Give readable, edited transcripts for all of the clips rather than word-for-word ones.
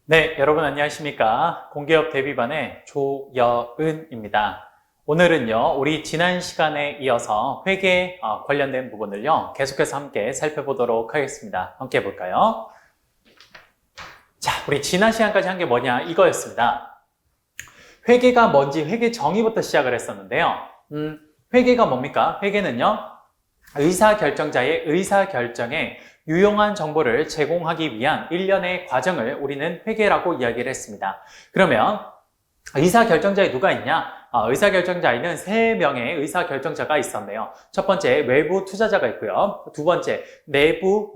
네, 여러분 안녕하십니까? 공기업 대비반의 조여은입니다. 오늘은요, 우리 지난 시간에 이어서 회계 관련된 부분을요, 계속해서 함께 살펴보도록 하겠습니다. 함께 볼까요? 자, 우리 지난 시간까지 한 게 뭐냐? 이거였습니다. 회계가 뭔지 회계 정의부터 시작을 했었는데요. 회계가 뭡니까? 회계는요, 의사결정자의 의사결정에 유용한 정보를 제공하기 위한 일련의 과정을 우리는 회계라고 이야기를 했습니다. 그러면 의사결정자에 누가 있냐? 의사결정자에는 3명의 의사결정자가 있었네요. 첫 번째, 외부 투자자가 있고요. 두 번째, 내부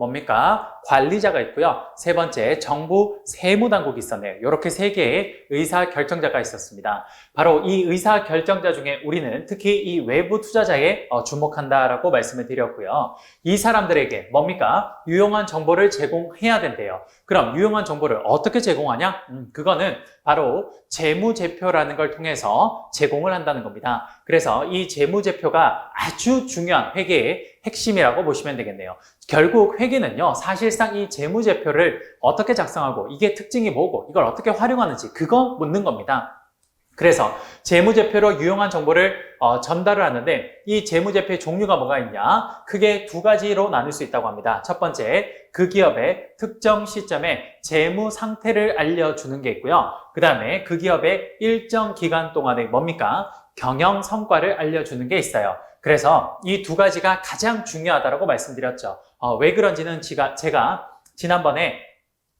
관리자가 있고요. 세 번째, 정부 세무당국이 있었네요. 이렇게 3개의 의사결정자가 있었습니다. 바로 이 의사결정자 중에 우리는 특히 이 외부 투자자에 주목한다라고 말씀을 드렸고요. 이 사람들에게 유용한 정보를 제공해야 된대요. 그럼 유용한 정보를 어떻게 제공하냐? 그거는 바로 재무제표라는 걸 통해서 제공을 한다는 겁니다. 그래서 이 재무제표가 아주 중요한 회계의 핵심이라고 보시면 되겠네요. 결국 회계는요, 사실상 이 재무제표를 어떻게 작성하고 이게 특징이 뭐고 이걸 어떻게 활용하는지 그거 묻는 겁니다. 그래서 재무제표로 유용한 정보를 전달을 하는데 이 재무제표의 종류가 뭐가 있냐? 크게 2가지로 나눌 수 있다고 합니다. 첫 번째, 그 기업의 특정 시점에 재무 상태를 알려주는 게 있고요. 그 다음에 그 기업의 일정 기간 동안의 경영 성과를 알려주는 게 있어요. 그래서 이 2가지가 가장 중요하다고 말씀드렸죠. 왜 그런지는 제가 지난번에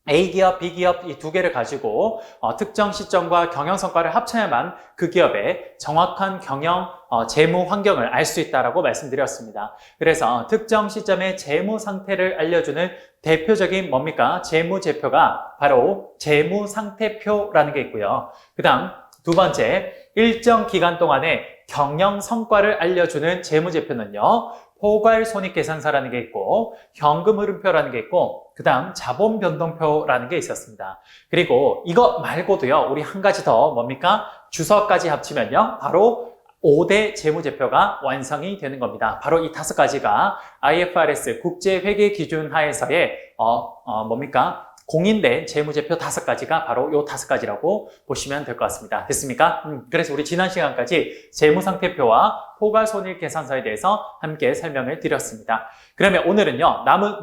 A기업, B기업 이 2개를 가지고 특정 시점과 경영 성과를 합쳐야만 그 기업의 정확한 경영, 재무 환경을 알 수 있다고 말씀드렸습니다. 그래서 특정 시점의 재무 상태를 알려주는 대표적인 재무제표가 바로 재무상태표라는 게 있고요. 그 다음 2번째, 일정 기간 동안의 경영 성과를 알려주는 재무제표는요. 포괄손익계산서라는 게 있고 현금흐름표라는 게 있고 그 다음 자본변동표라는 게 있었습니다. 그리고 이거 말고도요. 우리 한 가지 더 주석까지 합치면요. 바로 5대 재무제표가 완성이 되는 겁니다. 바로 이 5가지가 IFRS 국제회계기준 하에서의 공인된 재무제표 5가지가 바로 요 5가지라고 보시면 될 것 같습니다. 됐습니까? 그래서 우리 지난 시간까지 재무상태표와 포괄손익계산서에 대해서 함께 설명을 드렸습니다. 그러면 오늘은요, 남은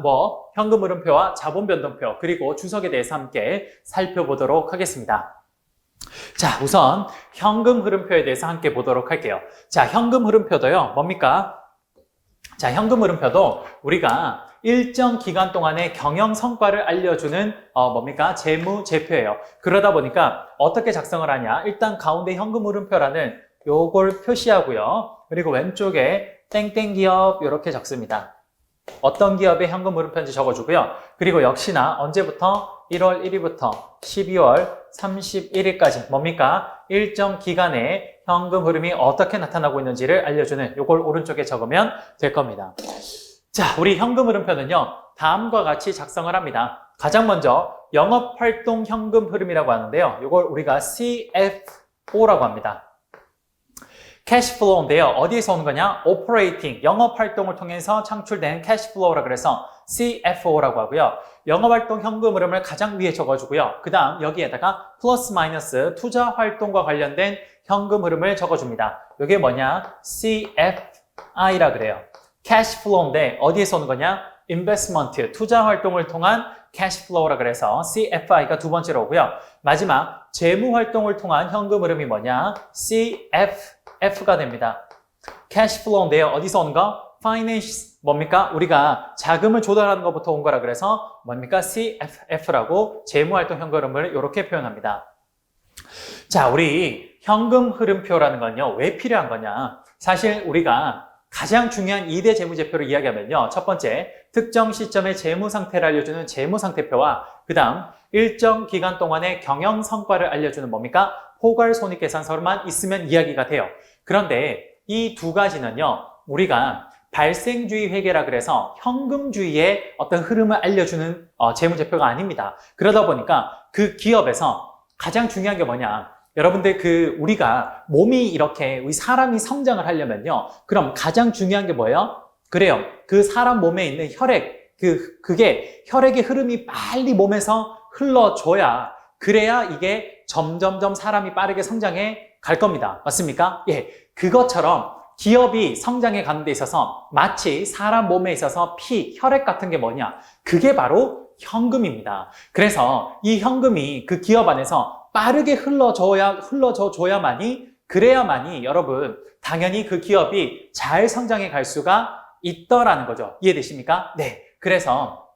현금흐름표와 자본변동표 그리고 주석에 대해서 함께 살펴보도록 하겠습니다. 자, 우선 현금흐름표에 대해서 함께 보도록 할게요. 자, 현금흐름표도요, 자, 현금흐름표도 우리가 일정 기간 동안의 경영 성과를 알려주는 재무제표예요. 그러다 보니까 어떻게 작성을 하냐? 일단 가운데 현금흐름표라는 요걸 표시하고요. 그리고 왼쪽에 땡땡기업 이렇게 적습니다. 어떤 기업의 현금흐름표인지 적어주고요. 그리고 역시나 언제부터? 1월 1일부터 12월 31일까지 일정 기간에 현금 흐름이 어떻게 나타나고 있는지를 알려주는 요걸 오른쪽에 적으면 될 겁니다. 자, 우리 현금 흐름표는요, 다음과 같이 작성을 합니다. 가장 먼저 영업활동 현금 흐름이라고 하는데요. 요걸 우리가 CFO라고 합니다. 캐시플로우인데요. 어디에서 오는 거냐? 오퍼레이팅, 영업활동을 통해서 창출된 캐시플로우라 그래서 CFO라고 하고요. 영업활동 현금 흐름을 가장 위에 적어주고요. 그 다음 여기에다가 플러스 마이너스 투자활동과 관련된 현금 흐름을 적어줍니다. 이게 뭐냐? CFI라 그래요. 캐시플로우인데 어디에서 오는 거냐? 인베스트먼트, 투자활동을 통한 캐시플로우라 그래서 CFI가 2번째로 오고요. 마지막 재무활동을 통한 현금 흐름이 뭐냐? CFF가 됩니다. 캐시플로우인데요. 어디서 오는 거? 파이낸스 우리가 자금을 조달하는 것부터 온 거라 그래서 CFF라고 재무활동 현금 흐름을 이렇게 표현합니다. 자, 우리 현금 흐름표라는 건요. 왜 필요한 거냐? 사실 우리가 가장 중요한 2대 재무제표를 이야기하면요. 첫 번째, 특정 시점의 재무 상태를 알려주는 재무상태표와 그 다음 일정 기간 동안의 경영 성과를 알려주는 포괄손익계산서만 있으면 이야기가 돼요. 그런데 이 2가지는요. 우리가 발생주의 회계라 그래서 현금주의의 어떤 흐름을 알려주는 재무제표가 아닙니다. 그러다 보니까 그 기업에서 가장 중요한 게 뭐냐? 여러분들 우리가 몸이 이렇게 우리 사람이 성장을 하려면요. 그럼 가장 중요한 게 뭐예요? 그래요. 그 사람 몸에 있는 혈액, 그게 혈액의 흐름이 빨리 몸에서 흘러줘야 그래야 이게 점점점 사람이 빠르게 성장해 갈 겁니다. 맞습니까? 예, 그것처럼 기업이 성장해 가는 데 있어서 마치 사람 몸에 있어서 피, 혈액 같은 게 뭐냐? 그게 바로 현금입니다. 그래서 이 현금이 그 기업 안에서 빠르게 흘러줘야만이, 그래야만이 여러분 당연히 그 기업이 잘 성장해 갈 수가 있더라는 거죠. 이해되십니까? 네. 그래서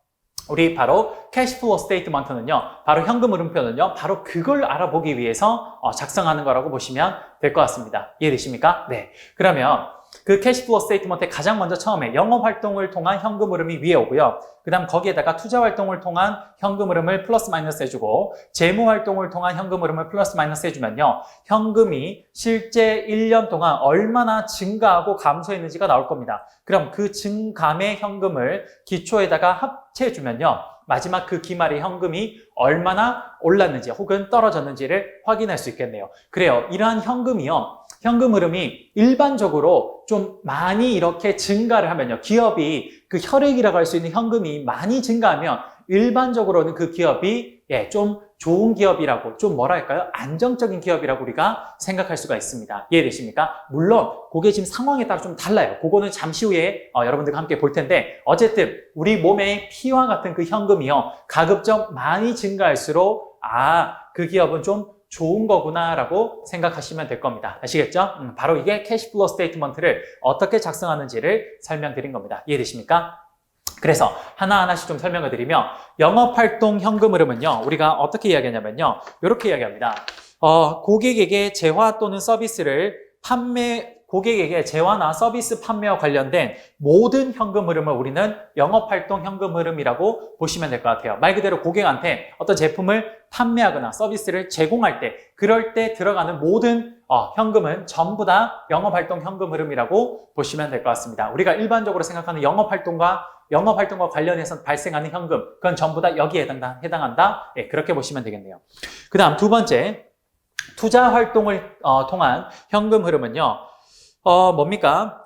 우리 바로 캐시플로우 스테이트먼트는요, 바로 현금 흐름표는요, 바로 그걸 알아보기 위해서 작성하는 거라고 보시면 될 것 같습니다. 이해되십니까? 네. 그러면 그 캐시플로우 스테이트먼트에 가장 먼저 처음에 영업 활동을 통한 현금 흐름이 위에 오고요. 그 다음 거기에다가 투자 활동을 통한 현금 흐름을 플러스 마이너스 해주고 재무 활동을 통한 현금 흐름을 플러스 마이너스 해주면요. 현금이 실제 1년 동안 얼마나 증가하고 감소했는지가 나올 겁니다. 그럼 그 증감의 현금을 기초에다가 합체해주면요. 마지막 그 기말의 현금이 얼마나 올랐는지 혹은 떨어졌는지를 확인할 수 있겠네요. 그래요. 이러한 현금이요. 현금 흐름이 일반적으로 좀 많이 이렇게 증가를 하면요. 기업이 그 혈액이라고 할 수 있는 현금이 많이 증가하면 일반적으로는 그 기업이 좀 좋은 기업이라고, 좀 뭐랄까요? 안정적인 기업이라고 우리가 생각할 수가 있습니다. 이해되십니까? 물론 그게 지금 상황에 따라 좀 달라요. 그거는 잠시 후에 여러분들과 함께 볼 텐데 어쨌든 우리 몸의 피와 같은 그 현금이요. 가급적 많이 증가할수록 그 기업은 좀 좋은 거구나라고 생각하시면 될 겁니다. 아시겠죠? 바로 이게 캐시플로우 스테이트먼트를 어떻게 작성하는지를 설명드린 겁니다. 이해되십니까? 그래서 하나하나씩 좀 설명을 드리면 영업활동 현금 흐름은요. 우리가 어떻게 이야기하냐면요. 이렇게 이야기합니다. 고객에게 재화 또는 서비스를 고객에게 재화나 서비스 판매와 관련된 모든 현금 흐름을 우리는 영업활동 현금 흐름이라고 보시면 될 것 같아요. 말 그대로 고객한테 어떤 제품을 판매하거나 서비스를 제공할 때, 그럴 때 들어가는 모든 현금은 전부 다 영업활동 현금 흐름이라고 보시면 될 것 같습니다. 우리가 일반적으로 생각하는 영업활동과 관련해서 발생하는 현금, 그건 전부 다 여기에 해당한다. 네, 그렇게 보시면 되겠네요. 그 다음 두 번째, 투자 활동을 통한 현금 흐름은요. 뭡니까?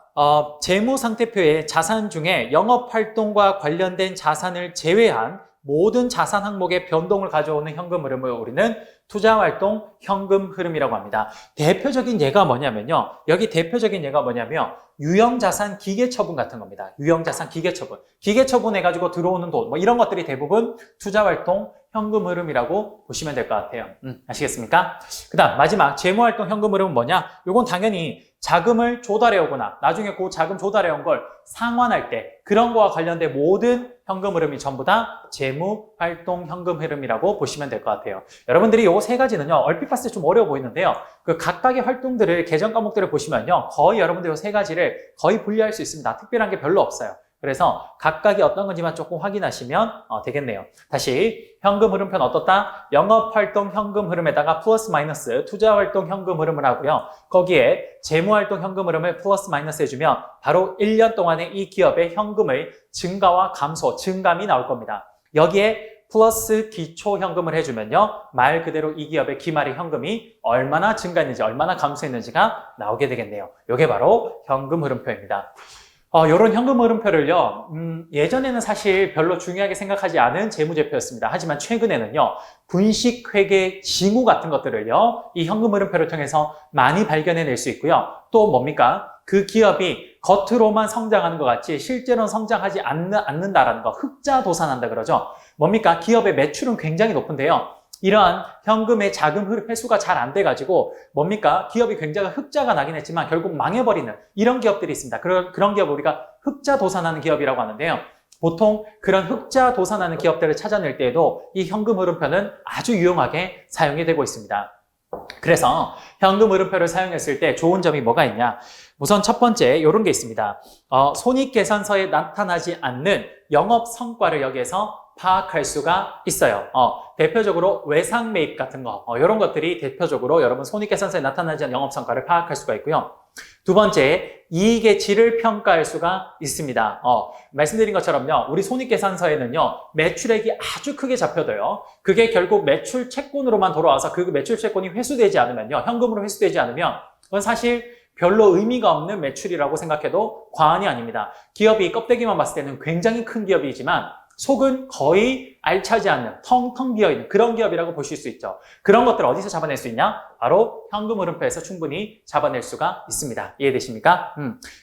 재무 상태표의 자산 중에 영업 활동과 관련된 자산을 제외한 모든 자산 항목의 변동을 가져오는 현금 흐름을 우리는 투자 활동 현금 흐름이라고 합니다. 대표적인 예가 뭐냐면요. 여기 대표적인 예가 뭐냐면 유형자산 기계처분 같은 겁니다. 유형자산 기계처분. 기계처분해가지고 들어오는 돈, 뭐 이런 것들이 대부분 투자 활동 현금 흐름이라고 보시면 될 것 같아요. 아시겠습니까? 그 다음 마지막 재무활동 현금 흐름은 뭐냐? 이건 당연히 자금을 조달해 오거나 나중에 그 자금 조달해 온 걸 상환할 때 그런 거와 관련된 모든 현금 흐름이 전부 다 재무활동 현금 흐름이라고 보시면 될 것 같아요. 여러분들이 요 세 가지는요, 얼핏 봤을 때 좀 어려워 보이는데요. 그 각각의 활동들을, 계정 과목들을 보시면요, 거의 여러분들 요 세 가지를 거의 분리할 수 있습니다. 특별한 게 별로 없어요. 그래서 각각이 어떤 건지만 조금 확인하시면 되겠네요. 다시 현금 흐름표는 어떻다? 영업활동 현금 흐름에다가 플러스 마이너스 투자활동 현금 흐름을 하고요. 거기에 재무활동 현금 흐름을 플러스 마이너스 해주면 바로 1년 동안의 이 기업의 현금의 증가와 감소, 증감이 나올 겁니다. 여기에 플러스 기초 현금을 해주면요. 말 그대로 이 기업의 기말의 현금이 얼마나 증가했는지, 얼마나 감소했는지가 나오게 되겠네요. 이게 바로 현금 흐름표입니다. 이런 현금 흐름표를요, 예전에는 사실 별로 중요하게 생각하지 않은 재무제표였습니다. 하지만 최근에는요, 분식회계 징후 같은 것들을요, 이 현금 흐름표를 통해서 많이 발견해낼 수 있고요. 또 뭡니까? 그 기업이 겉으로만 성장하는 것 같이 실제로는 성장하지 않는다라는 거, 흑자도산한다 그러죠. 뭡니까? 기업의 매출은 굉장히 높은데요. 이러한 현금의 자금 회수가 잘 안 돼가지고 뭡니까? 기업이 굉장히 흑자가 나긴 했지만 결국 망해버리는 이런 기업들이 있습니다. 그런 기업을 우리가 흑자 도산하는 기업이라고 하는데요. 보통 그런 흑자 도산하는 기업들을 찾아낼 때에도 이 현금 흐름표는 아주 유용하게 사용이 되고 있습니다. 그래서 현금 흐름표를 사용했을 때 좋은 점이 뭐가 있냐? 우선 첫 번째 이런 게 있습니다. 손익계산서에 나타나지 않는 영업 성과를 여기에서 파악할 수가 있어요. 대표적으로 외상 매입 같은 거, 이런 것들이 대표적으로 여러분 손익계산서에 나타나지 않는 영업 성과를 파악할 수가 있고요. 두 번째, 이익의 질을 평가할 수가 있습니다. 말씀드린 것처럼요, 우리 손익계산서에는요, 매출액이 아주 크게 잡혀둬요. 그게 결국 매출 채권으로만 돌아와서 그 매출 채권이 회수되지 않으면요, 현금으로 회수되지 않으면 그건 사실 별로 의미가 없는 매출이라고 생각해도 과언이 아닙니다. 기업이 껍데기만 봤을 때는 굉장히 큰 기업이지만 속은 거의 알차지 않는, 텅텅 비어있는 그런 기업이라고 보실 수 있죠. 그런 것들을 어디서 잡아낼 수 있냐? 바로 현금 흐름표에서 충분히 잡아낼 수가 있습니다. 이해되십니까?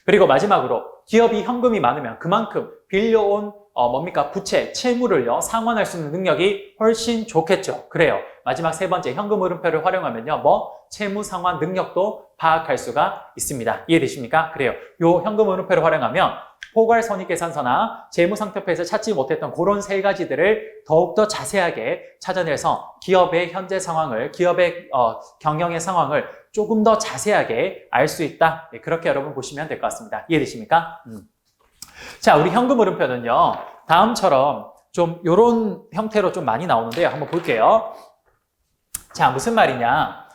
그리고 마지막으로 기업이 현금이 많으면 그만큼 빌려온 뭡니까? 부채, 채무를요, 상환할 수 있는 능력이 훨씬 좋겠죠. 그래요. 마지막 세 번째, 현금 흐름표를 활용하면요, 채무 상환 능력도 파악할 수가 있습니다. 이해되십니까? 그래요. 요 현금 흐름표를 활용하면 포괄손익계산서나 재무상태표에서 찾지 못했던 그런 세 가지들을 더욱더 자세하게 찾아내서 기업의 현재 상황을, 기업의 경영의 상황을 조금 더 자세하게 알 수 있다. 네, 그렇게 여러분 보시면 될 것 같습니다. 이해되십니까? 자, 우리 현금 흐름표는요, 다음처럼 좀 이런 형태로 좀 많이 나오는데요. 한번 볼게요. 자, 무슨 말이냐.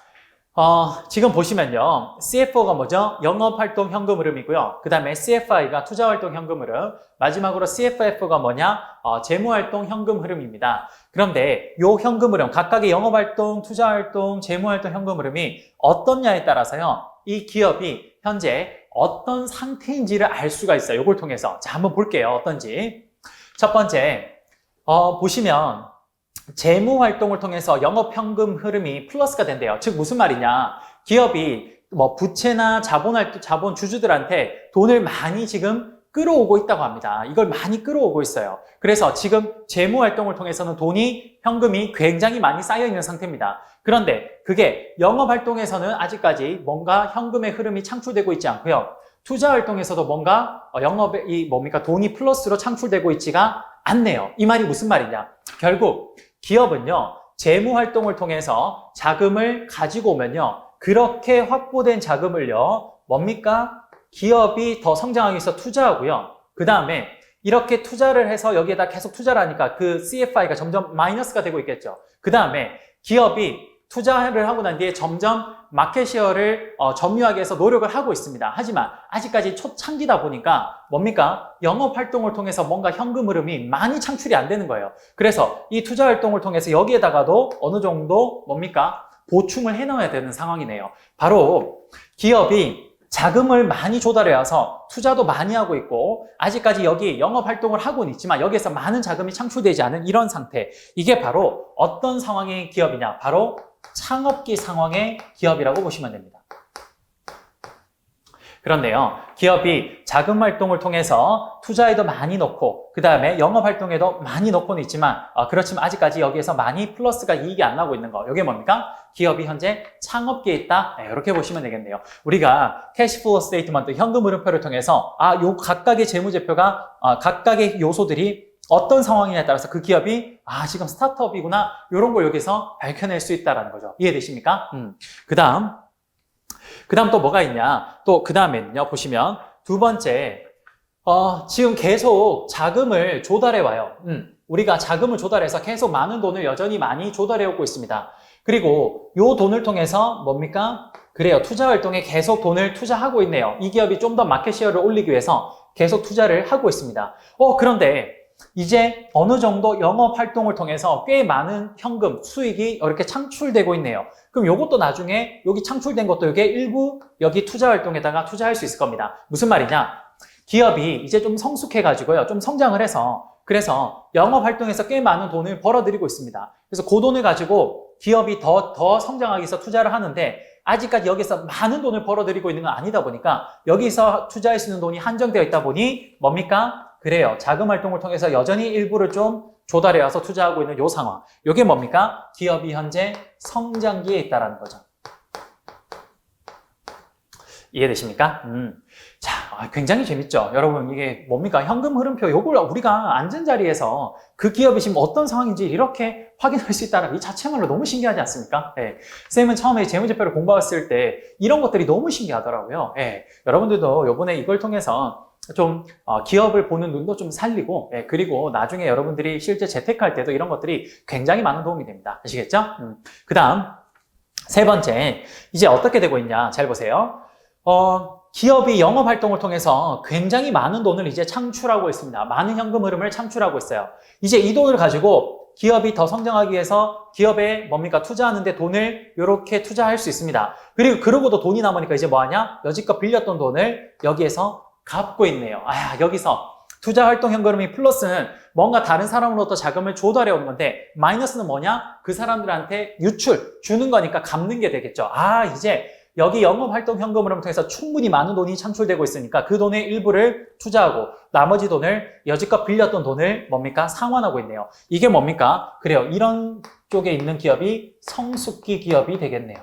지금 보시면요, CFO가 뭐죠? 영업활동 현금 흐름이고요. 그 다음에 CFI가 투자활동 현금 흐름, 마지막으로 CFF가 뭐냐? 재무활동 현금 흐름입니다. 그런데 요 현금 흐름, 각각의 영업활동, 투자활동, 재무활동 현금 흐름이 어떻냐에 따라서요, 이 기업이 현재 어떤 상태인지를 알 수가 있어요. 요걸 통해서. 자, 한번 볼게요. 어떤지. 첫 번째, 보시면 재무 활동을 통해서 영업 현금 흐름이 플러스가 된대요. 즉 무슨 말이냐? 기업이 부채나 자본 주주들한테 돈을 많이 지금 끌어오고 있다고 합니다. 이걸 많이 끌어오고 있어요. 그래서 지금 재무 활동을 통해서는 현금이 굉장히 많이 쌓여 있는 상태입니다. 그런데 그게 영업 활동에서는 아직까지 뭔가 현금의 흐름이 창출되고 있지 않고요. 투자 활동에서도 뭔가 돈이 플러스로 창출되고 있지가 않네요. 이 말이 무슨 말이냐? 결국 기업은요, 재무 활동을 통해서 자금을 가지고 오면요, 그렇게 확보된 자금을요, 기업이 더 성장하기 위해서 투자하고요. 그 다음에 이렇게 투자를 해서 여기에다 계속 투자를 하니까 그 CFI가 점점 마이너스가 되고 있겠죠. 그 다음에 기업이 투자를 하고 난 뒤에 점점 마켓시어를 점유하기 위해서 노력을 하고 있습니다. 하지만 아직까지 초창기다 보니까 영업 활동을 통해서 뭔가 현금 흐름이 많이 창출이 안 되는 거예요. 그래서 이 투자 활동을 통해서 여기에다가도 어느 정도 보충을 해 넣어야 되는 상황이네요. 바로 기업이 자금을 많이 조달해 와서 투자도 많이 하고 있고 아직까지 여기 영업 활동을 하고는 있지만 여기에서 많은 자금이 창출되지 않은 이런 상태. 이게 바로 어떤 상황의 기업이냐? 바로 창업기 상황의 기업이라고 보시면 됩니다. 그런데요, 기업이 자금 활동을 통해서 투자에도 많이 넣고 그 다음에 영업 활동에도 많이 넣고는 있지만 그렇지만 아직까지 여기에서 많이 플러스가 이익이 안 나고 있는 거. 이게 뭡니까? 기업이 현재 창업기에 있다. 네, 이렇게 보시면 되겠네요. 우리가 캐시플로우 스테이트먼트 현금 흐름표를 통해서 요 각각의 재무제표가 각각의 요소들이 어떤 상황이냐에 따라서 그 기업이 지금 스타트업이구나 이런 걸 여기서 밝혀낼 수 있다는 거죠. 이해되십니까? 그 다음 또 뭐가 있냐? 또 그 다음에는요, 보시면 두 번째, 지금 계속 자금을 조달해 와요. 우리가 자금을 조달해서 계속 많은 돈을 여전히 많이 조달해 오고 있습니다. 그리고 요 돈을 통해서 그래요. 투자 활동에 계속 돈을 투자하고 있네요. 이 기업이 좀 더 마켓시어를 올리기 위해서 계속 투자를 하고 있습니다. 그런데 이제 어느 정도 영업 활동을 통해서 꽤 많은 현금, 수익이 이렇게 창출되고 있네요. 그럼 이것도 나중에 여기 창출된 것도 이게 일부 여기 투자 활동에다가 투자할 수 있을 겁니다. 무슨 말이냐? 기업이 이제 좀 성숙해가지고요. 좀 성장을 해서 그래서 영업 활동에서 꽤 많은 돈을 벌어들이고 있습니다. 그래서 그 돈을 가지고 기업이 더 성장하기 위해서 투자를 하는데 아직까지 여기서 많은 돈을 벌어들이고 있는 건 아니다 보니까 여기서 투자할 수 있는 돈이 한정되어 있다 보니 그래요. 자금 활동을 통해서 여전히 일부를 좀 조달해 와서 투자하고 있는 요 상황. 요게 기업이 현재 성장기에 있다라는 거죠. 이해되십니까? 자, 굉장히 재밌죠? 여러분, 이게 현금 흐름표, 요걸 우리가 앉은 자리에서 그 기업이 지금 어떤 상황인지 이렇게 확인할 수 있다는 이 자체만으로 너무 신기하지 않습니까? 네. 쌤은 처음에 재무제표를 공부했을 때 이런 것들이 너무 신기하더라고요. 네. 여러분들도 요번에 이걸 통해서 좀 기업을 보는 눈도 좀 살리고 그리고 나중에 여러분들이 실제 재테크할 때도 이런 것들이 굉장히 많은 도움이 됩니다. 아시겠죠? 그 다음 세 번째, 이제 어떻게 되고 있냐? 잘 보세요. 기업이 영업 활동을 통해서 굉장히 많은 돈을 이제 창출하고 있습니다. 많은 현금 흐름을 창출하고 있어요. 이제 이 돈을 가지고 기업이 더 성장하기 위해서 기업에 투자하는데 돈을 이렇게 투자할 수 있습니다. 그리고 그러고도 돈이 남으니까 이제 뭐하냐? 여지껏 빌렸던 돈을 여기에서 갚고 있네요. 여기서 투자활동 현금흐름이 플러스는 뭔가 다른 사람으로부터 자금을 조달해 오는 건데 마이너스는 뭐냐? 그 사람들한테 주는 거니까 갚는 게 되겠죠. 이제 여기 영업활동 현금흐름을 통해서 충분히 많은 돈이 창출되고 있으니까 그 돈의 일부를 투자하고 나머지 돈을 여지껏 빌렸던 돈을 뭡니까? 상환하고 있네요. 이게 뭡니까? 그래요. 이런 쪽에 있는 기업이 성숙기 기업이 되겠네요.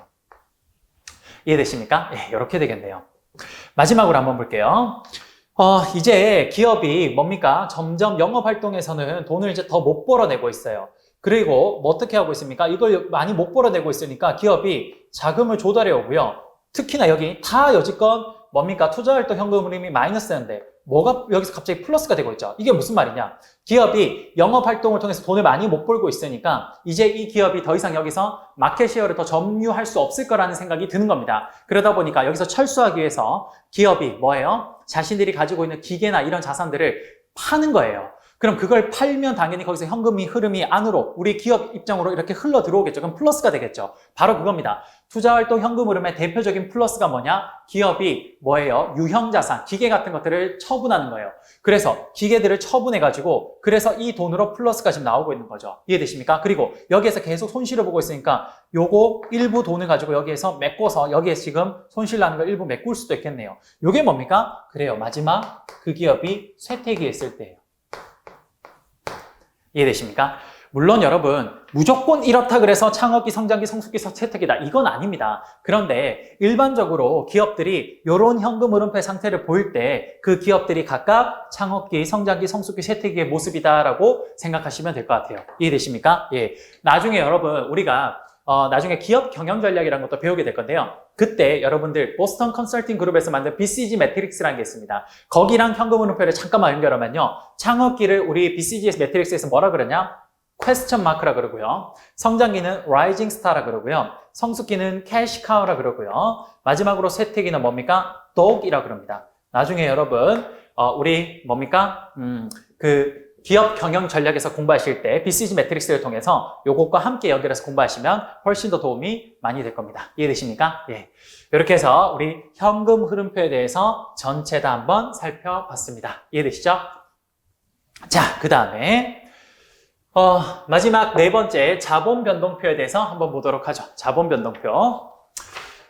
이해되십니까? 예, 이렇게 되겠네요. 마지막으로 한번 볼게요. 이제 기업이 뭡니까? 점점 영업활동에서는 돈을 이제 더 못 벌어내고 있어요. 그리고 뭐 어떻게 하고 있습니까? 이걸 많이 못 벌어내고 있으니까 기업이 자금을 조달해 오고요. 특히나 여기 다 여지껏 뭡니까? 투자활동 현금 흐름이 마이너스였는데 뭐가 여기서 갑자기 플러스가 되고 있죠? 이게 무슨 말이냐? 기업이 영업활동을 통해서 돈을 많이 못 벌고 있으니까 이제 이 기업이 더 이상 여기서 마켓시어를 더 점유할 수 없을 거라는 생각이 드는 겁니다. 그러다 보니까 여기서 철수하기 위해서 기업이 뭐예요? 자신들이 가지고 있는 기계나 이런 자산들을 파는 거예요. 그럼 그걸 팔면 당연히 거기서 현금이 흐름이 안으로 우리 기업 입장으로 이렇게 흘러 들어오겠죠. 그럼 플러스가 되겠죠. 바로 그겁니다. 투자활동 현금 흐름의 대표적인 플러스가 뭐냐? 기업이 뭐예요? 유형자산, 기계 같은 것들을 처분하는 거예요. 그래서 기계들을 처분해가지고 그래서 이 돈으로 플러스가 지금 나오고 있는 거죠. 이해되십니까? 그리고 여기에서 계속 손실을 보고 있으니까 요거 일부 돈을 가지고 여기에서 메꿔서 여기에 지금 손실 나는 걸 일부 메꿀 수도 있겠네요. 요게 뭡니까? 그래요. 마지막 그 기업이 쇠퇴기에 있을 때예요. 이해되십니까? 물론 여러분 무조건 이렇다 그래서 창업기, 성장기, 성숙기, 쇠퇴기다 이건 아닙니다. 그런데 일반적으로 기업들이 이런 현금 흐름표 상태를 보일 때 그 기업들이 각각 창업기, 성장기, 성숙기, 쇠퇴기의 모습이다라고 생각하시면 될 것 같아요. 이해되십니까? 예. 나중에 여러분 우리가 나중에 기업 경영 전략이라는 것도 배우게 될 건데요. 그때 여러분들 보스턴 컨설팅 그룹에서 만든 BCG 매트릭스라는 게 있습니다. 거기랑 현금 흐름표를 잠깐만 연결하면요. 창업기를 우리 BCG 매트릭스에서 뭐라 그러냐? 퀘스천 마크라 그러고요. 성장기는 라이징 스타라 그러고요. 성숙기는 캐시 카우라 그러고요. 마지막으로 쇠퇴기는 뭡니까? 독이라 그럽니다. 나중에 여러분 우리 뭡니까? 기업 경영 전략에서 공부하실 때 BCG 매트릭스를 통해서 요것과 함께 연결해서 공부하시면 훨씬 더 도움이 많이 될 겁니다. 이해되십니까? 예. 이렇게 해서 우리 현금 흐름표에 대해서 전체 다 한번 살펴봤습니다. 이해되시죠? 자, 그 다음에 마지막 네 번째 자본 변동표에 대해서 한번 보도록 하죠. 자본 변동표.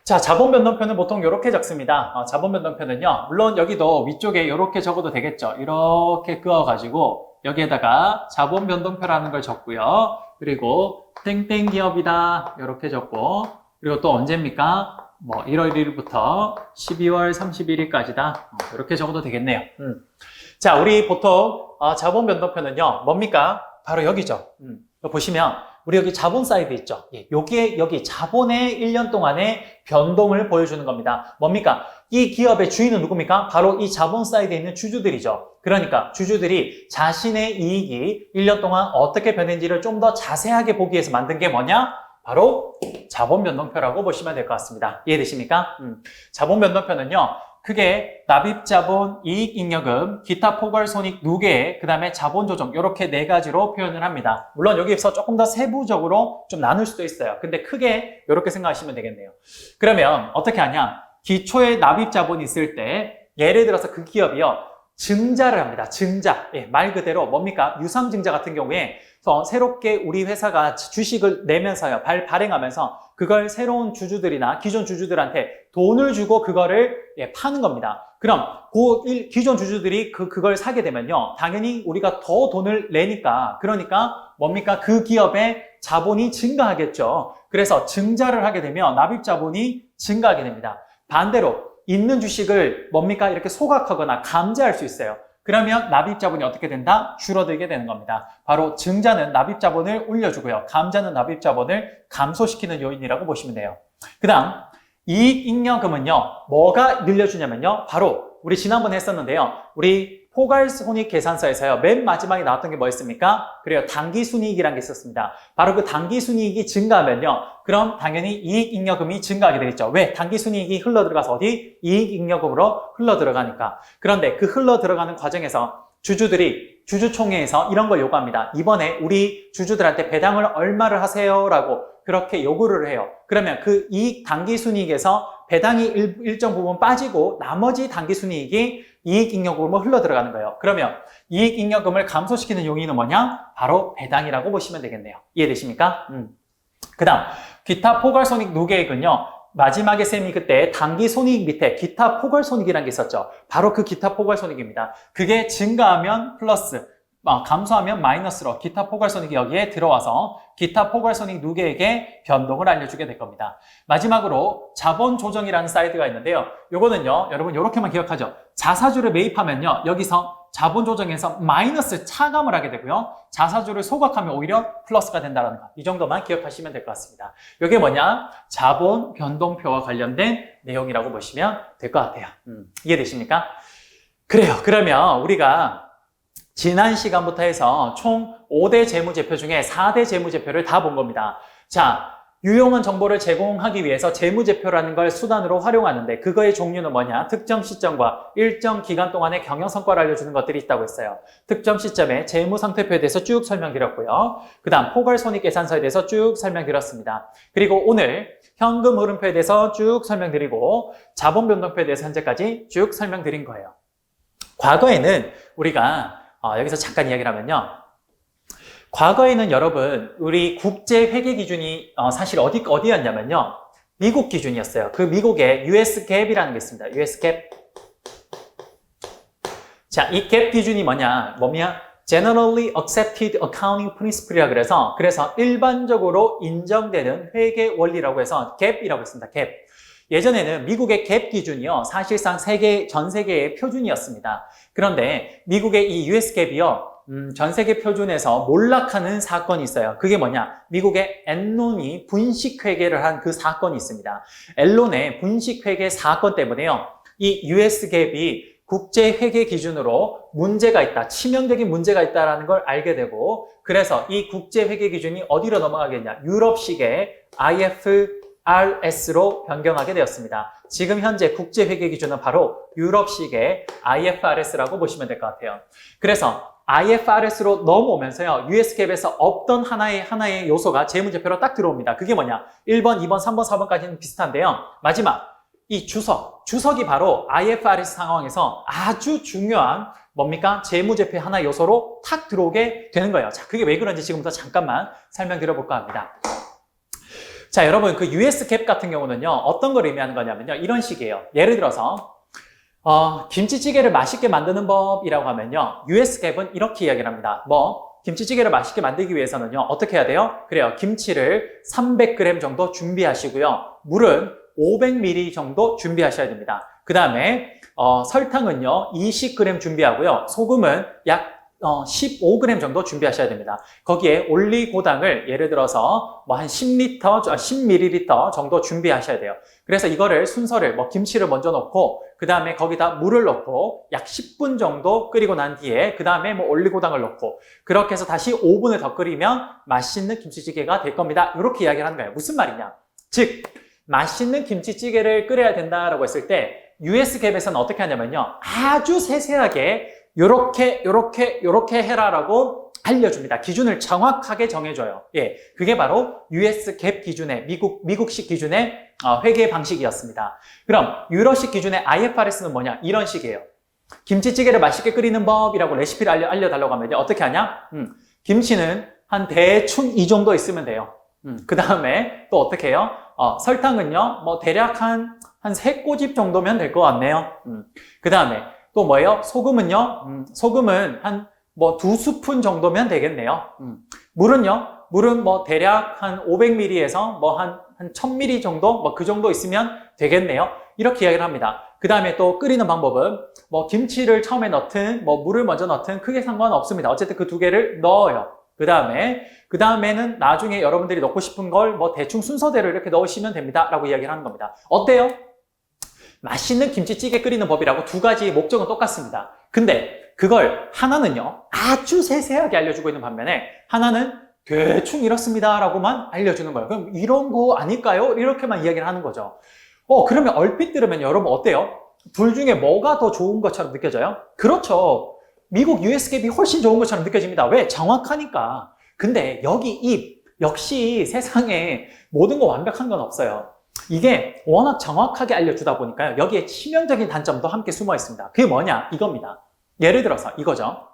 자, 자본 변동표는 보통 이렇게 적습니다. 자본 변동표는요, 물론 여기도 위쪽에 이렇게 적어도 되겠죠. 이렇게 그어가지고 여기에다가 자본 변동표라는 걸 적고요. 그리고 땡땡 기업이다 이렇게 적고 그리고 또 언제입니까? 1월 1일부터 12월 31일까지다 이렇게 적어도 되겠네요. 자, 우리 보통 자본 변동표는요 뭡니까? 바로 여기죠. 보시면 우리 여기 자본 사이드 있죠. 예, 여기 자본의 1년 동안의 변동을 보여주는 겁니다. 뭡니까? 이 기업의 주인은 누굽니까? 바로 이 자본 사이드에 있는 주주들이죠. 그러니까 주주들이 자신의 이익이 1년 동안 어떻게 변했는지를 좀 더 자세하게 보기 위해서 만든 게 뭐냐? 바로 자본 변동표라고 보시면 될 것 같습니다. 이해되십니까? 자본 변동표는요. 크게 납입자본, 이익잉여금, 기타 포괄손익 누계, 그 다음에 자본조정 이렇게 네 가지로 표현을 합니다. 물론 여기서 조금 더 세부적으로 좀 나눌 수도 있어요. 근데 크게 이렇게 생각하시면 되겠네요. 그러면 어떻게 하냐? 기초에 납입자본이 있을 때 예를 들어서 그 기업이요. 증자를 합니다. 증자. 예, 말 그대로 뭡니까? 유상증자 같은 경우에 새롭게 우리 회사가 주식을 내면서요. 발행하면서 그걸 새로운 주주들이나 기존 주주들한테 돈을 주고 그거를 파는 겁니다. 그럼 기존 주주들이 그걸 사게 되면요. 당연히 우리가 더 돈을 내니까 그러니까 뭡니까? 그 기업의 자본이 증가하겠죠. 그래서 증자를 하게 되면 납입자본이 증가하게 됩니다. 반대로 있는 주식을 뭡니까? 이렇게 소각하거나 감지할 수 있어요. 그러면 납입자본이 어떻게 된다? 줄어들게 되는 겁니다. 바로 증자는 납입자본을 올려주고요. 감자는 납입자본을 감소시키는 요인이라고 보시면 돼요. 그 다음 이익잉여금은요. 뭐가 늘려주냐면요. 바로 우리 지난번에 했었는데요. 우리 포괄손익 계산서에서요. 맨 마지막에 나왔던 게 뭐였습니까? 그래요. 당기순이익이라는 게 있었습니다. 바로 그 당기순이익이 증가하면요. 그럼 당연히 이익잉여금이 증가하게 되겠죠. 왜? 당기순이익이 흘러들어가서 어디? 이익잉여금으로 흘러들어가니까. 그런데 그 흘러들어가는 과정에서 주주들이 주주총회에서 이런 걸 요구합니다. 이번에 우리 주주들한테 배당을 얼마를 하세요? 라고 그렇게 요구를 해요. 그러면 그 이익 당기순이익에서 배당이 일정 부분 빠지고 나머지 당기순이익이 이익잉여금으로 흘러 들어가는 거예요. 그러면 이익잉여금을 감소시키는 요인은 뭐냐? 바로 배당이라고 보시면 되겠네요. 이해되십니까? 그 다음 기타 포괄손익 누계액은요. 마지막에 쌤이 그때 당기손익 밑에 기타 포괄손익이라는 게 있었죠. 바로 그 기타 포괄손익입니다. 그게 증가하면 플러스, 감소하면 마이너스로 기타 포괄손익이 여기에 들어와서 기타 포괄손익 누계액의 변동을 알려주게 될 겁니다. 마지막으로 자본조정이라는 사이드가 있는데요. 요거는요, 여러분 요렇게만 기억하죠. 자사주를 매입하면요, 여기서 자본조정에서 마이너스 차감을 하게 되고요. 자사주를 소각하면 오히려 플러스가 된다는 것. 이 정도만 기억하시면 될 것 같습니다. 이게 뭐냐? 자본 변동표와 관련된 내용이라고 보시면 될 것 같아요. 이해되십니까? 그래요. 그러면 우리가 지난 시간부터 해서 총 5대 재무제표 중에 4대 재무제표를 다 본 겁니다. 자, 유용한 정보를 제공하기 위해서 재무제표라는 걸 수단으로 활용하는데 그거의 종류는 뭐냐? 특정 시점과 일정 기간 동안의 경영성과를 알려주는 것들이 있다고 했어요. 특정 시점에 재무상태표에 대해서 쭉 설명드렸고요. 그 다음 포괄손익계산서에 대해서 쭉 설명드렸습니다. 그리고 오늘 현금 흐름표에 대해서 쭉 설명드리고 자본변동표에 대해서 현재까지 쭉 설명드린 거예요. 과거에는 우리가 여기서 잠깐 이야기를 하면요. 과거에는 여러분 우리 국제 회계 기준이 사실 어디였냐면요. 미국 기준이었어요. 그 미국의 US GAAP이라는 게 있습니다. US GAAP. 자, 이 GAAP 기준이 뭐냐? Generally Accepted Accounting Principle이라 그래서 일반적으로 인정되는 회계 원리라고 해서 GAAP이라고 했습니다. GAAP. 예전에는 미국의 갭 기준이요. 사실상 전 세계의 표준이었습니다. 그런데 미국의 이 US 갭이요. 전 세계 표준에서 몰락하는 사건이 있어요. 그게 뭐냐? 미국의 엔론이 분식회계를 한 그 사건이 있습니다. 엔론의 분식회계 사건 때문에요. 이 US 갭이 국제회계 기준으로 문제가 있다, 치명적인 문제가 있다는 걸 알게 되고 그래서 이 국제회계 기준이 어디로 넘어가겠냐? 유럽식의 IFRS로 변경하게 되었습니다. 지금 현재 국제회계 기준은 바로 유럽식의 IFRS라고 보시면 될 것 같아요. 그래서 IFRS로 넘어오면서요, USGAAP에서 없던 하나의 요소가 재무제표로 딱 들어옵니다. 그게 뭐냐? 1번, 2번, 3번, 4번까지는 비슷한데요. 마지막, 이 주석이 바로 IFRS 상황에서 아주 중요한 뭡니까? 재무제표의 하나의 요소로 탁 들어오게 되는 거예요. 자, 그게 왜 그런지 지금부터 잠깐만 설명드려볼까 합니다. 자, 여러분, 그 US GAAP 같은 경우는요, 어떤 걸 의미하는 거냐면요, 이런 식이에요. 예를 들어서, 김치찌개를 맛있게 만드는 법이라고 하면요, US GAAP은 이렇게 이야기를 합니다. 김치찌개를 맛있게 만들기 위해서는요, 어떻게 해야 돼요? 그래요. 김치를 300g 정도 준비하시고요. 물은 500ml 정도 준비하셔야 됩니다. 그 다음에, 설탕은요, 20g 준비하고요. 소금은 약 15g 정도 준비하셔야 됩니다. 거기에 올리고당을 예를 들어서 한 10ml 정도 준비하셔야 돼요. 그래서 이거를 순서를 김치를 먼저 넣고 그 다음에 거기다 물을 넣고 약 10분 정도 끓이고 난 뒤에 그 다음에 올리고당을 넣고 그렇게 해서 다시 5분을 더 끓이면 맛있는 김치찌개가 될 겁니다. 이렇게 이야기를 하는 거예요. 무슨 말이냐? 즉 맛있는 김치찌개를 끓여야 된다라고 했을 때 US GAAP에서는 어떻게 하냐면요. 아주 세세하게 요렇게 해라라고 알려줍니다. 기준을 정확하게 정해줘요. 예, 그게 바로 US GAAP 기준의 미국식 기준의 회계 방식이었습니다. 그럼 유럽식 기준의 IFRS는 뭐냐? 이런 식이에요. 김치찌개를 맛있게 끓이는 법이라고 레시피를 알려달라고 하면 어떻게 하냐? 김치는 한 대충 이 정도 있으면 돼요. 그 다음에 또 어떻게 해요? 설탕은요, 대략 한 3꼬집 정도면 될 것 같네요. 그 다음에 또 뭐예요? 소금은요? 소금은 한 2스푼 정도면 되겠네요. 물은 대략 한 500ml에서 한 1000ml 정도? 그 정도 있으면 되겠네요. 이렇게 이야기를 합니다. 그 다음에 또 끓이는 방법은 김치를 처음에 넣든 물을 먼저 넣든 크게 상관없습니다. 어쨌든 그 두 개를 넣어요. 그 다음에는 나중에 여러분들이 넣고 싶은 걸 대충 순서대로 이렇게 넣으시면 됩니다. 라고 이야기를 하는 겁니다. 어때요? 맛있는 김치찌개 끓이는 법이라고 두 가지 목적은 똑같습니다. 근데 그걸 하나는요, 아주 세세하게 알려주고 있는 반면에 하나는 대충 이렇습니다. 라고만 알려주는 거예요. 그럼 이런 거 아닐까요? 이렇게만 이야기를 하는 거죠. 그러면 얼핏 들으면 여러분 어때요? 둘 중에 뭐가 더 좋은 것처럼 느껴져요? 그렇죠. 미국 US GAAP이 훨씬 좋은 것처럼 느껴집니다. 왜? 정확하니까. 근데 역시 세상에 모든 거 완벽한 건 없어요. 이게 워낙 정확하게 알려주다 보니까요. 여기에 치명적인 단점도 함께 숨어 있습니다. 그게 뭐냐? 이겁니다. 예를 들어서 이거죠.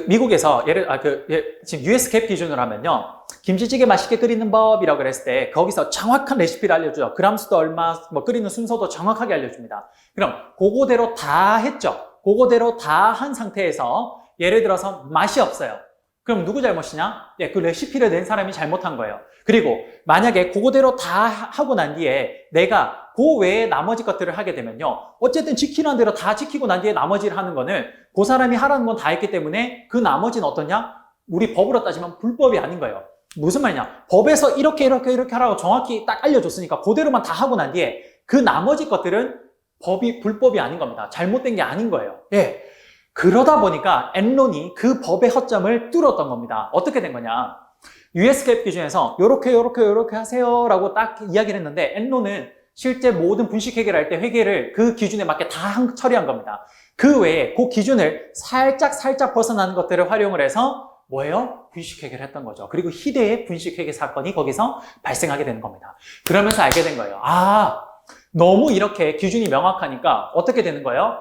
미국에서 지금 US 갭 기준으로 하면요. 김치찌개 맛있게 끓이는 법이라고 그랬을 때 거기서 정확한 레시피를 알려줘요. 그람 수도 얼마, 뭐 끓이는 순서도 정확하게 알려줍니다. 그럼 그거대로 다 했죠. 그거대로 다 한 상태에서 예를 들어서 맛이 없어요. 그럼 누구 잘못이냐? 그 레시피를 낸 사람이 잘못한 거예요. 그리고 만약에 그거대로 다 하고 난 뒤에 내가 그 외에 나머지 것들을 하게 되면요. 어쨌든 지키라는 대로 다 지키고 난 뒤에 나머지를 하는 거는 그 사람이 하라는 건 다 했기 때문에 그 나머지는 어떠냐? 우리 법으로 따지면 불법이 아닌 거예요. 무슨 말이냐? 법에서 이렇게 하라고 정확히 딱 알려줬으니까 그대로만 다 하고 난 뒤에 그 나머지 것들은 불법이 아닌 겁니다. 잘못된 게 아닌 거예요. 예. 그러다 보니까 엔론이 그 법의 허점을 뚫었던 겁니다. 어떻게 된 거냐? US 갭 기준에서 요렇게 하세요 라고 딱 이야기를 했는데 엔론은 실제 모든 분식 회계를 할 때 회계를 그 기준에 맞게 다 처리한 겁니다. 그 외에 그 기준을 살짝 벗어나는 것들을 활용을 해서 뭐예요? 분식 회계를 했던 거죠. 그리고 희대의 분식 회계 사건이 거기서 발생하게 되는 겁니다. 그러면서 알게 된 거예요. 너무 이렇게 기준이 명확하니까 어떻게 되는 거예요?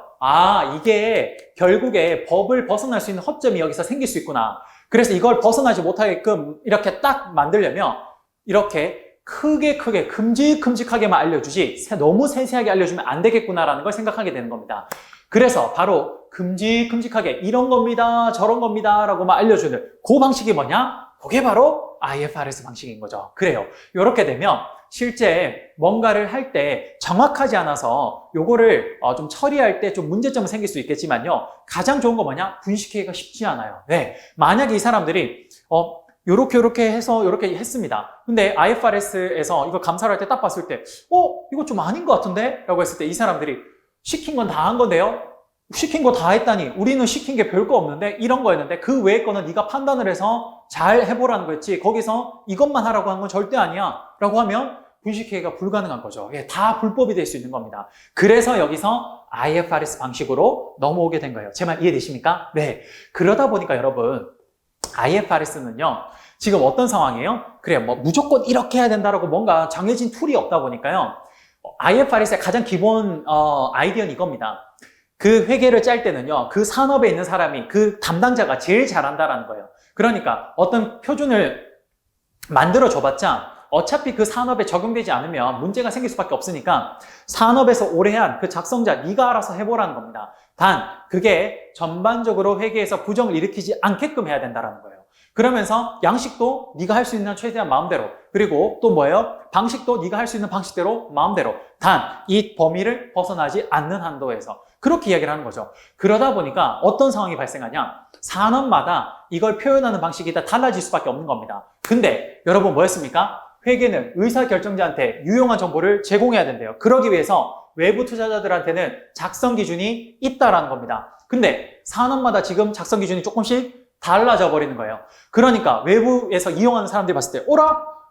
이게 결국에 법을 벗어날 수 있는 허점이 여기서 생길 수 있구나. 그래서 이걸 벗어나지 못하게끔 이렇게 딱 만들려면 이렇게 크게 큼직하게만 알려주지 너무 세세하게 알려주면 안 되겠구나라는 걸 생각하게 되는 겁니다. 그래서 바로 큼직하게 이런 겁니다, 저런 겁니다 라고만 알려주는 그 방식이 뭐냐? 그게 바로 IFRS 방식인 거죠. 그래요. 이렇게 되면 실제 뭔가를 할 때 정확하지 않아서 요거를 좀 처리할 때 좀 문제점은 생길 수 있겠지만요. 가장 좋은 거 뭐냐? 분식회계가 쉽지 않아요. 네. 만약에 이 사람들이 요렇게 해서 요렇게 했습니다. 근데 IFRS에서 이거 감사를 할 때 딱 봤을 때 이거 좀 아닌 것 같은데? 라고 했을 때 이 사람들이 시킨 건 다 한 건데요? 시킨 거 다 했다니 우리는 시킨 게 별거 없는데 이런 거였는데 그 외의 거는 네가 판단을 해서 잘 해보라는 거였지 거기서 이것만 하라고 한 건 절대 아니야 라고 하면 분식회계가 불가능한 거죠. 다 불법이 될 수 있는 겁니다. 그래서 여기서 IFRS 방식으로 넘어오게 된 거예요. 제 말 이해되십니까? 네. 그러다 보니까 여러분 IFRS는요 지금 어떤 상황이에요? 그래요. 뭐 무조건 이렇게 해야 된다라고 뭔가 정해진 툴이 없다 보니까요 IFRS의 가장 기본 아이디어는 이겁니다. 그 회계를 짤 때는요, 그 산업에 있는 사람이, 그 담당자가 제일 잘한다라는 거예요. 그러니까 어떤 표준을 만들어 줘봤자 어차피 그 산업에 적용되지 않으면 문제가 생길 수밖에 없으니까 산업에서 오래 한 그 작성자 네가 알아서 해보라는 겁니다. 단 그게 전반적으로 회계에서 부정을 일으키지 않게끔 해야 된다는 거예요. 그러면서 양식도 네가 할 수 있는 최대한 마음대로, 그리고 또 뭐예요? 방식도 네가 할 수 있는 방식대로 마음대로, 단 이 범위를 벗어나지 않는 한도에서 그렇게 이야기를 하는 거죠. 그러다 보니까 어떤 상황이 발생하냐? 산업마다 이걸 표현하는 방식이 다 달라질 수밖에 없는 겁니다. 근데 여러분 뭐였습니까? 회계는 의사결정자한테 유용한 정보를 제공해야 된대요. 그러기 위해서 외부 투자자들한테는 작성 기준이 있다라는 겁니다. 근데 산업마다 지금 작성 기준이 조금씩 달라져 버리는 거예요. 그러니까 외부에서 이용하는 사람들이 봤을 때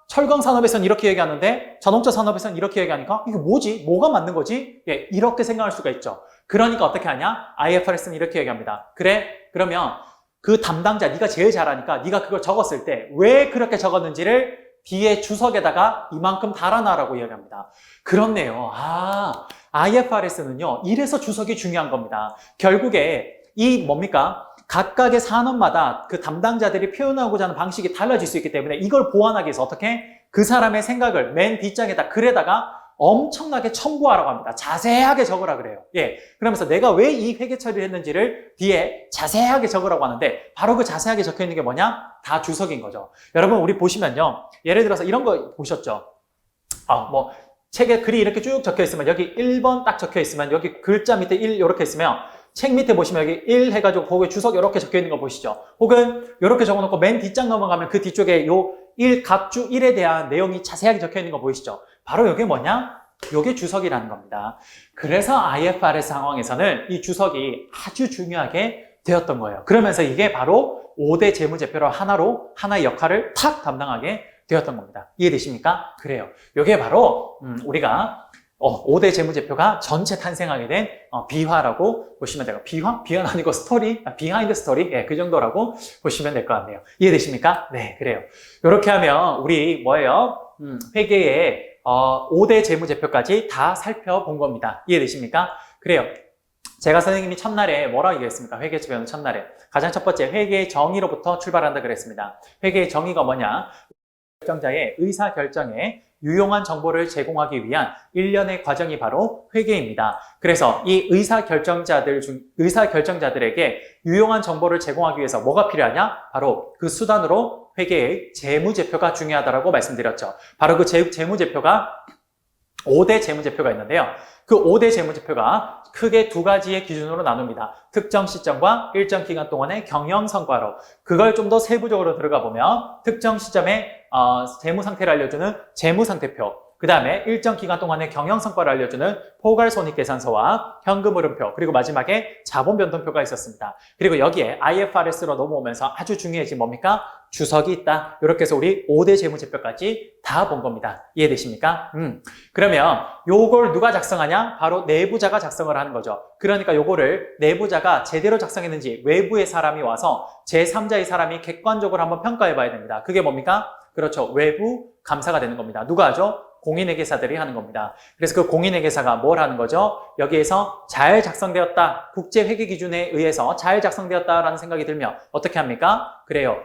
철강 산업에서는 이렇게 얘기하는데 자동차 산업에서는 이렇게 얘기하니까 이게 뭐지? 뭐가 맞는 거지? 이렇게 생각할 수가 있죠. 그러니까 어떻게 하냐? IFRS는 이렇게 얘기합니다. 그래? 그러면 그 담당자, 네가 제일 잘하니까 네가 그걸 적었을 때 왜 그렇게 적었는지를 뒤에 주석에다가 이만큼 달아놔라고 이야기합니다. 그렇네요. IFRS는요. 이래서 주석이 중요한 겁니다. 결국에 이 뭡니까? 각각의 산업마다 그 담당자들이 표현하고자 하는 방식이 달라질 수 있기 때문에 이걸 보완하기 위해서 어떻게? 그 사람의 생각을 맨 뒷장에다 글에다가 엄청나게 첨부하라고 합니다. 자세하게 적으라 그래요. 그러면서 내가 왜 이 회계 처리를 했는지를 뒤에 자세하게 적으라고 하는데 바로 그 자세하게 적혀 있는 게 뭐냐? 다 주석인 거죠. 여러분 우리 보시면요. 예를 들어서 이런 거 보셨죠? 책에 글이 이렇게 쭉 적혀 있으면 여기 1번 딱 적혀 있으면 여기 글자 밑에 1 이렇게 있으면 책 밑에 보시면 여기 1 해가지고 거기에 주석 이렇게 적혀 있는 거 보시죠? 혹은 이렇게 적어놓고 맨 뒷장 넘어가면 그 뒤쪽에 요 1 갑주 1에 대한 내용이 자세하게 적혀 있는 거 보이시죠? 바로 이게 뭐냐? 이게 주석이라는 겁니다. 그래서 IFRS 상황에서는 이 주석이 아주 중요하게 되었던 거예요. 그러면서 이게 바로 5대 재무제표로 하나의 역할을 탁 담당하게 되었던 겁니다. 이해되십니까? 그래요. 이게 바로 우리가 5대 재무제표가 전체 탄생하게 된 비화라고 보시면 돼요. 비화? 비화는 아니고 스토리, 비하인드 스토리, 그 정도라고 보시면 될 것 같네요. 이해되십니까? 네, 그래요. 이렇게 하면 우리 뭐예요? 회계의 5대 재무제표까지 다 살펴본 겁니다. 이해되십니까? 그래요. 제가 선생님이 첫날에 뭐라고 얘기했습니까? 회계 배우는 첫날에. 가장 첫 번째, 회계의 정의로부터 출발한다 그랬습니다. 회계의 정의가 뭐냐? 결정자의 의사결정에 유용한 정보를 제공하기 위한 일련의 과정이 바로 회계입니다. 그래서 이 의사결정자들에게 유용한 정보를 제공하기 위해서 뭐가 필요하냐? 바로 그 수단으로 회계의 재무제표가 중요하다고 말씀드렸죠. 바로 그 재무제표가 5대 재무제표가 있는데요. 그 5대 재무제표가 크게 두 가지의 기준으로 나눕니다. 특정 시점과 일정 기간 동안의 경영성과로. 그걸 좀 더 세부적으로 들어가 보면 특정 시점의 재무 상태를 알려주는 재무상태표, 그 다음에 일정 기간 동안의 경영성과를 알려주는 포괄손익계산서와 현금흐름표, 그리고 마지막에 자본변동표가 있었습니다. 그리고 여기에 IFRS로 넘어오면서 아주 중요해진 뭡니까? 주석이 있다. 이렇게 해서 우리 5대 재무제표까지 다 본 겁니다. 이해되십니까? 그러면 요걸 누가 작성하냐? 바로 내부자가 작성을 하는 거죠. 그러니까 요거를 내부자가 제대로 작성했는지 외부의 사람이 와서 제3자의 사람이 객관적으로 한번 평가해 봐야 됩니다. 그게 뭡니까? 그렇죠. 외부 감사가 되는 겁니다. 누가 하죠? 공인회계사들이 하는 겁니다. 그래서 그 공인회계사가 뭘 하는 거죠? 여기에서 잘 작성되었다. 국제회계기준에 의해서 잘 작성되었다라는 생각이 들면 어떻게 합니까? 그래요.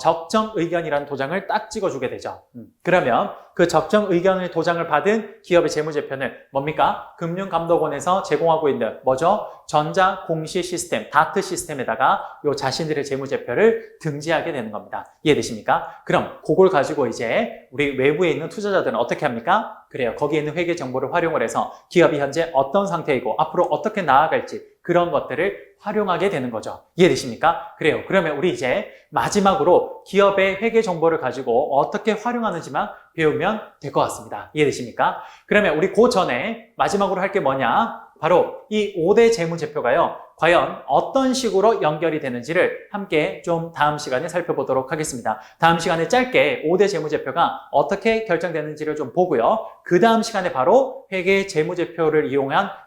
적정 의견이라는 도장을 딱 찍어주게 되죠. 그러면 그 적정 의견의 도장을 받은 기업의 재무제표는 뭡니까? 금융감독원에서 제공하고 있는 뭐죠? 전자공시 시스템, 다트 시스템에다가 요 자신들의 재무제표를 등재하게 되는 겁니다. 이해되십니까? 그럼 그걸 가지고 이제 우리 외부에 있는 투자자들은 어떻게 합니까? 그래요. 거기에 있는 회계 정보를 활용을 해서 기업이 현재 어떤 상태이고 앞으로 어떻게 나아갈지 그런 것들을 활용하게 되는 거죠. 이해되십니까? 그래요. 그러면 우리 이제 마지막으로 기업의 회계 정보를 가지고 어떻게 활용하는지만 배우면 될 것 같습니다. 이해되십니까? 그러면 우리 그 전에 마지막으로 할 게 뭐냐? 바로 이 5대 재무제표가요. 과연 어떤 식으로 연결이 되는지를 함께 좀 다음 시간에 살펴보도록 하겠습니다. 다음 시간에 짧게 5대 재무제표가 어떻게 결정되는지를 좀 보고요. 그 다음 시간에 바로 회계 재무제표를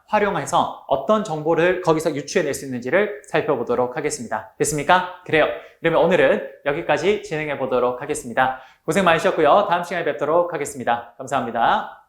활용해서 어떤 정보를 거기서 유추해낼 수 있는지를 살펴보도록 하겠습니다. 됐습니까? 그래요. 그러면 오늘은 여기까지 진행해 보도록 하겠습니다. 고생 많으셨고요. 다음 시간에 뵙도록 하겠습니다. 감사합니다.